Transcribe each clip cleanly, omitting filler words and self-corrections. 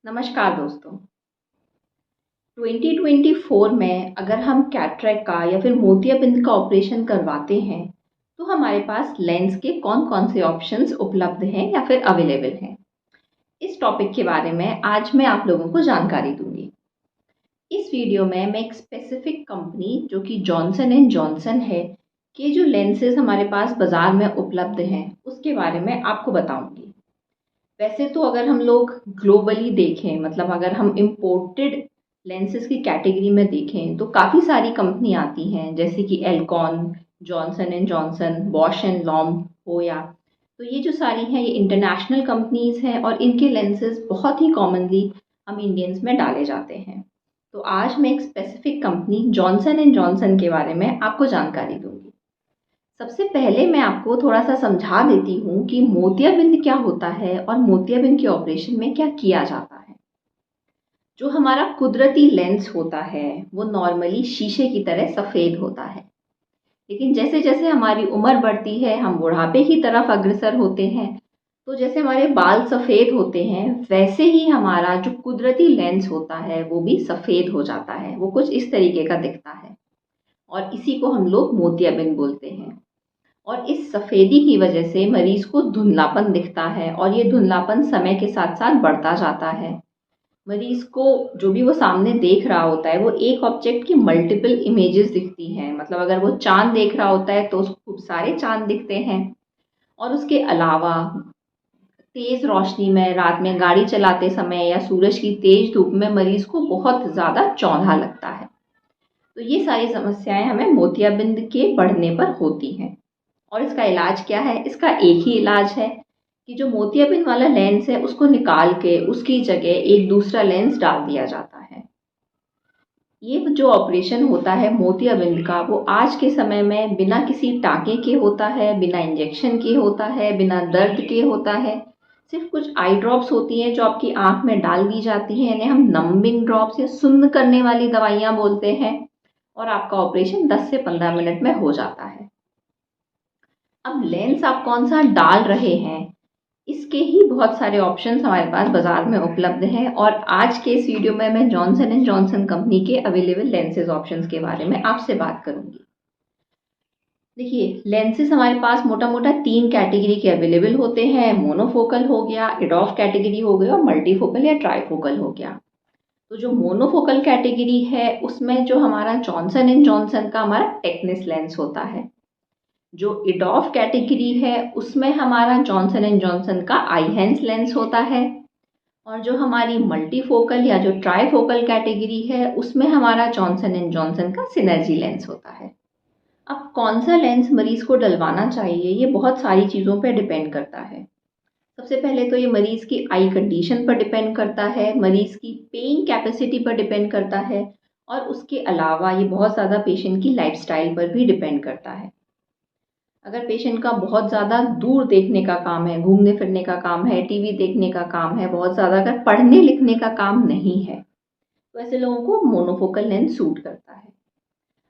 नमस्कार दोस्तों। 2024 में अगर हम कैटरेक्ट का या फिर मोतियाबिंद का ऑपरेशन करवाते हैं तो हमारे पास लेंस के कौन कौन से ऑप्शंस उपलब्ध हैं या फिर अवेलेबल हैं। इस टॉपिक के बारे में आज मैं आप लोगों को जानकारी दूंगी। इस वीडियो में मैं एक स्पेसिफिक कंपनी जो कि जॉनसन एंड जॉनसन है के जो लेंसेज हमारे पास बाज़ार में उपलब्ध हैं उसके बारे में आपको बताऊंगी। वैसे तो अगर हम लोग ग्लोबली देखें, मतलब अगर हम इम्पोर्टेड लेंसेज की कैटेगरी में देखें तो काफ़ी सारी कंपनी आती हैं, जैसे कि Alcon, Johnson and Johnson, Bausch and Lomb हो या तो ये जो सारी हैं ये इंटरनेशनल कंपनीज हैं और इनके लेंसेज बहुत ही कॉमनली हम इंडियंस में डाले जाते हैं। तो आज मैं एक specific company Johnson and Johnson के बारे में आपको जानकारी दूंगी। सबसे पहले मैं आपको थोड़ा-सा समझा देती हूँ कि मोतियाबिंद क्या होता है और मोतियाबिंद के ऑपरेशन में क्या किया जाता है। जो हमारा कुदरती लेंस होता है, वो नॉर्मली शीशे की तरह सफ़ेद होता है। लेकिन जैसे-जैसे हमारी उम्र बढ़ती है, हम बुढ़ापे की तरफ अग्रसर होते हैं, तो जैसे हमारे बाल सफ़ेद होते हैं, वैसे ही हमारा जो कुदरती लेंस होता है, वो भी सफ़ेद हो जाता है। वो कुछ इस तरीके का दिखता है और इसी को हम लोग मोतियाबिंद बोलते हैं। और इस सफ़ेदी की वजह से मरीज़ को धुंधलापन दिखता है और ये धुंधलापन समय के साथ साथ बढ़ता जाता है। मरीज़ को जो भी वो सामने देख रहा होता है वो एक ऑब्जेक्ट की मल्टीपल इमेजेस दिखती हैं। मतलब अगर वो चाँद देख रहा होता है तो उसको खूब सारे चाँद दिखते हैं। और उसके अलावा तेज़ रोशनी में रात में गाड़ी चलाते समय या सूरज की तेज़ धूप में मरीज़ को बहुत ज़्यादा चौंधा लगता है। तो ये सारी समस्याएं हमें मोतियाबिंद के बढ़ने पर होती हैं। और इसका इलाज क्या है? इसका एक ही इलाज है कि जो मोतियाबिंद वाला लेंस है उसको निकाल के उसकी जगह एक दूसरा लेंस डाल दिया जाता है। ये जो ऑपरेशन होता है मोतियाबिंद का, वो आज के समय में बिना किसी टाँके के होता है, बिना इंजेक्शन के होता है, बिना दर्द के होता है। सिर्फ कुछ आई ड्रॉप्स होती हैं जो आपकी आँख में डाल दी जाती हैं, इन्हें हम नंबिंग ड्रॉप्स या सुन्न करने वाली दवाइयाँ बोलते हैं। और आपका ऑपरेशन 10 से 15 मिनट में हो जाता है। अब लेंस आप कौन सा डाल रहे हैं, इसके ही बहुत सारे ऑप्शंस हमारे पास बाज़ार में उपलब्ध हैं और आज के इस वीडियो में मैं जॉनसन एंड जॉनसन कंपनी के अवेलेबल लेंसेज ऑप्शंस के बारे में आपसे बात करूंगी। देखिए, लेंसेज हमारे पास मोटा मोटा 3 कैटेगरी के अवेलेबल होते हैं। मोनोफोकल हो गया, एडॉफ कैटेगरी हो गया और मल्टीफोकल या ट्राईफोकल हो गया। तो जो मोनोफोकल कैटेगरी है उसमें जो हमारा जॉनसन एंड जॉनसन का हमारा टेक्निस लेंस होता है। जो इडॉफ कैटेगरी है उसमें हमारा जॉनसन एंड जॉनसन का आईहेंस लेंस होता है। और जो हमारी मल्टीफोकल या जो ट्राईफोकल कैटेगरी है उसमें हमारा जॉनसन एंड जॉनसन का सिनर्जी लेंस होता है। अब कौन सा लेंस मरीज़ को डलवाना चाहिए ये बहुत सारी चीज़ों पर डिपेंड करता है। सबसे पहले तो ये मरीज़ की आई कंडीशन पर डिपेंड करता है, मरीज़ की पेइंग कैपेसिटी पर डिपेंड करता है और उसके अलावा ये बहुत ज़्यादा पेशेंट की लाइफस्टाइल पर भी डिपेंड करता है। अगर पेशेंट का बहुत ज़्यादा दूर देखने का काम है, घूमने फिरने का काम है, टीवी देखने का काम है, बहुत ज़्यादा अगर पढ़ने लिखने का काम नहीं है, तो ऐसे लोगों को मोनोफोकल लेंस सूट करता है।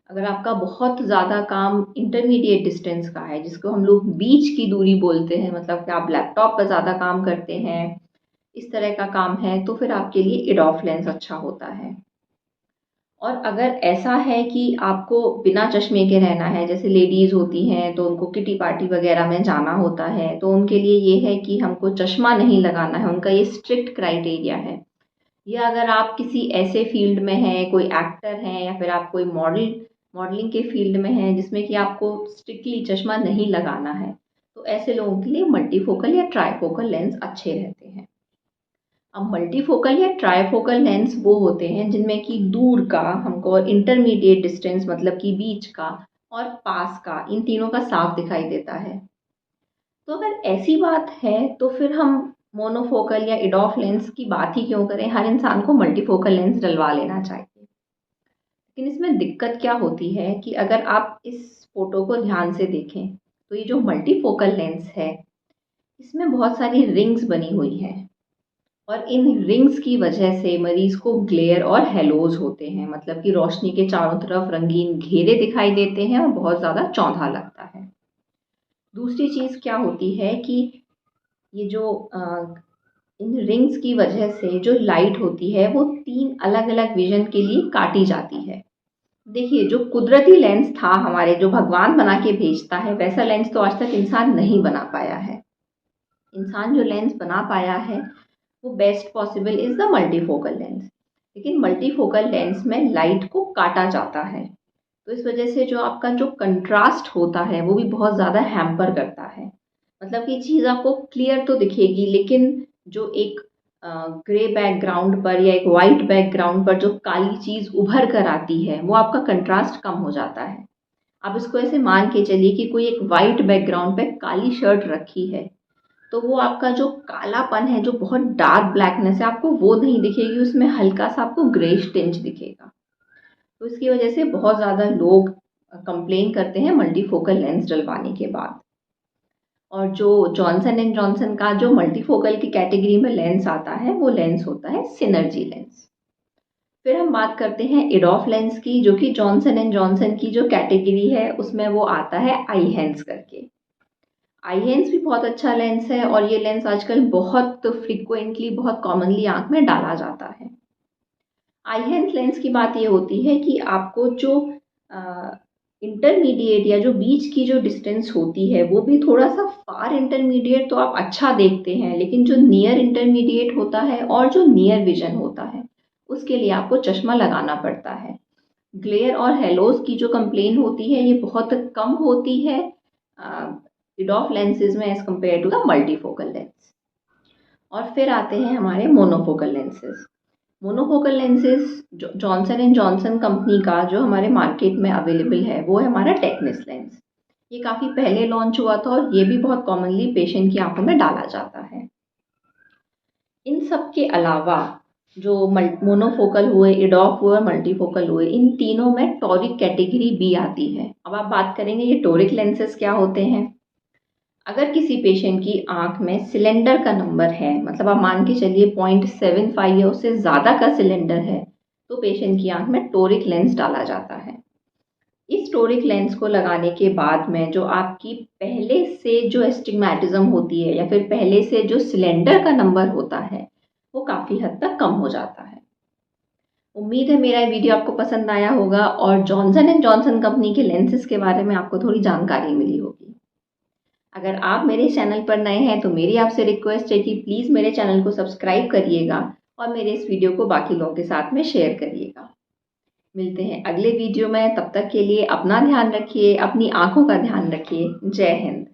अगर आपका बहुत ज़्यादा काम इंटरमीडिएट डिस्टेंस का है, जिसको हम लोग बीच की दूरी बोलते हैं, मतलब कि आप लैपटॉप पर ज़्यादा काम करते हैं, इस तरह का काम है, तो फिर आपके लिए एडॉफ लेंस अच्छा होता है। और अगर ऐसा है कि आपको बिना चश्मे के रहना है, जैसे लेडीज़ होती हैं तो उनको किटी पार्टी वगैरह में जाना होता है, तो उनके लिए ये है कि हमको चश्मा नहीं लगाना है, उनका ये स्ट्रिक्ट क्राइटेरिया है। या अगर आप किसी ऐसे फील्ड में हैं, कोई एक्टर हैं या फिर आप कोई मॉडलिंग के फील्ड में हैं जिसमें कि आपको स्ट्रिक्टली चश्मा नहीं लगाना है, तो ऐसे लोगों के लिए मल्टीफोकल या ट्राईफोकल लेंस अच्छे रहते हैं। अब मल्टीफोकल या ट्राईफोकल लेंस वो होते हैं जिनमें कि दूर का हमको इंटरमीडिएट डिस्टेंस, मतलब कि बीच का और पास का, इन तीनों का साफ दिखाई देता है। तो अगर ऐसी बात है तो फिर हम मोनोफोकल या इडॉफ लेंस की बात ही क्यों करें, हर इंसान को मल्टीफोकल लेंस डलवा लेना चाहिए। लेकिन इसमें दिक्कत क्या होती है कि अगर आप इस फोटो को ध्यान से देखें तो ये जो मल्टीफोकल लेंस है इसमें बहुत सारी रिंग्स बनी हुई हैं और इन रिंग्स की वजह से मरीज को ग्लेयर और हेलोज होते हैं, मतलब कि रोशनी के चारों तरफ रंगीन घेरे दिखाई देते हैं और बहुत ज़्यादा चौंधा लगता है। दूसरी चीज़ क्या होती है कि ये जो इन रिंग्स की वजह से जो लाइट होती है वो 3 अलग अलग विजन के लिए काटी जाती है। देखिए, जो कुदरती लेंस था हमारे, जो भगवान बना के भेजता है, वैसा लेंस तो आज तक इंसान नहीं बना पाया है। इंसान जो लेंस बना पाया है वो best possible is the multifocal lens. लेकिन मल्टीफोकल लेंस में लाइट को काटा जाता है, तो इस वजह से जो आपका जो कंट्रास्ट होता है वो भी बहुत ज़्यादा हैम्पर करता है। मतलब कि चीज़ आपको क्लियर तो दिखेगी, लेकिन जो एक ग्रे बैकग्राउंड पर या एक वाइट बैकग्राउंड पर जो काली चीज़ उभर कर आती है वो आपका कंट्रास्ट कम हो जाता है। आप इसको ऐसे मान के चलिए कि कोई एक वाइट बैकग्राउंड पे काली शर्ट रखी है, तो वो आपका जो कालापन है, जो बहुत डार्क ब्लैकनेस है, आपको वो नहीं दिखेगी, उसमें हल्का सा आपको ग्रेश टिंच दिखेगा। तो इसकी वजह से बहुत ज़्यादा लोग कंप्लेन करते हैं मल्टीफोकल लेंस डलवाने के बाद। और जो जॉनसन एंड जॉनसन का जो मल्टीफोकल की कैटेगरी में लेंस आता है वो लेंस होता है सिनर्जी लेंस। फिर हम बात करते हैं एडोफ लेंस की, जो कि जॉनसन एंड जॉनसन की जो कैटेगरी है उसमें वो आता है आई हेंस करके। आई हेंस भी बहुत अच्छा लेंस है और ये लेंस आजकल बहुत फ्रिक्वेंटली, बहुत कॉमनली आंख में डाला जाता है। आई हेंस लेंस की बात ये होती है कि आपको जो इंटरमीडिएट या जो बीच की जो डिस्टेंस होती है वो भी थोड़ा सा फार इंटरमीडिएट तो आप अच्छा देखते हैं, लेकिन जो नियर इंटरमीडिएट होता है और जो नियर विजन होता है उसके लिए आपको चश्मा लगाना पड़ता है। ग्लेयर और हेलोस की जो कंप्लेन होती है ये बहुत कम होती है एडोफ लेंसेज में as compare to the multifocal lens. और फिर आते हैं हमारे monofocal lenses. Monofocal lenses Johnson and Johnson company का जो हमारे मार्केट में अवेलेबल है वो है हमारा टेक्निस लेंस। ये काफ़ी पहले लॉन्च हुआ था और ये भी बहुत कॉमनली पेशेंट की आंखों में डाला जाता है। इन सब के अलावा जो मोनोफोकल हुए, एडोफ हुए, मल्टीफोकल हुए, इन तीनों में टोरिक कैटेगरी भी आती है। अब आप बात करेंगे ये टोरिक लेंसेज क्या होते हैं। अगर किसी पेशेंट की आंख में सिलेंडर का नंबर है, मतलब आप मान के चलिए 0.75 या उससे ज़्यादा का सिलेंडर है, तो पेशेंट की आंख में टोरिक लेंस डाला जाता है। इस टोरिक लेंस को लगाने के बाद में जो आपकी पहले से जो एस्टिग्मैटिज्म होती है या फिर पहले से जो सिलेंडर का नंबर होता है वो काफ़ी हद तक कम हो जाता है। उम्मीद है मेरा ये वीडियो आपको पसंद आया होगा और जॉनसन एंड जॉनसन कंपनी के लेंसेज के बारे में आपको थोड़ी जानकारी मिली होगी। अगर आप मेरे चैनल पर नए हैं तो मेरी आपसे रिक्वेस्ट है कि प्लीज़ मेरे चैनल को सब्सक्राइब करिएगा और मेरे इस वीडियो को बाकी लोगों के साथ में शेयर करिएगा। मिलते हैं अगले वीडियो में, तब तक के लिए अपना ध्यान रखिए, अपनी आंखों का ध्यान रखिए। जय हिंद।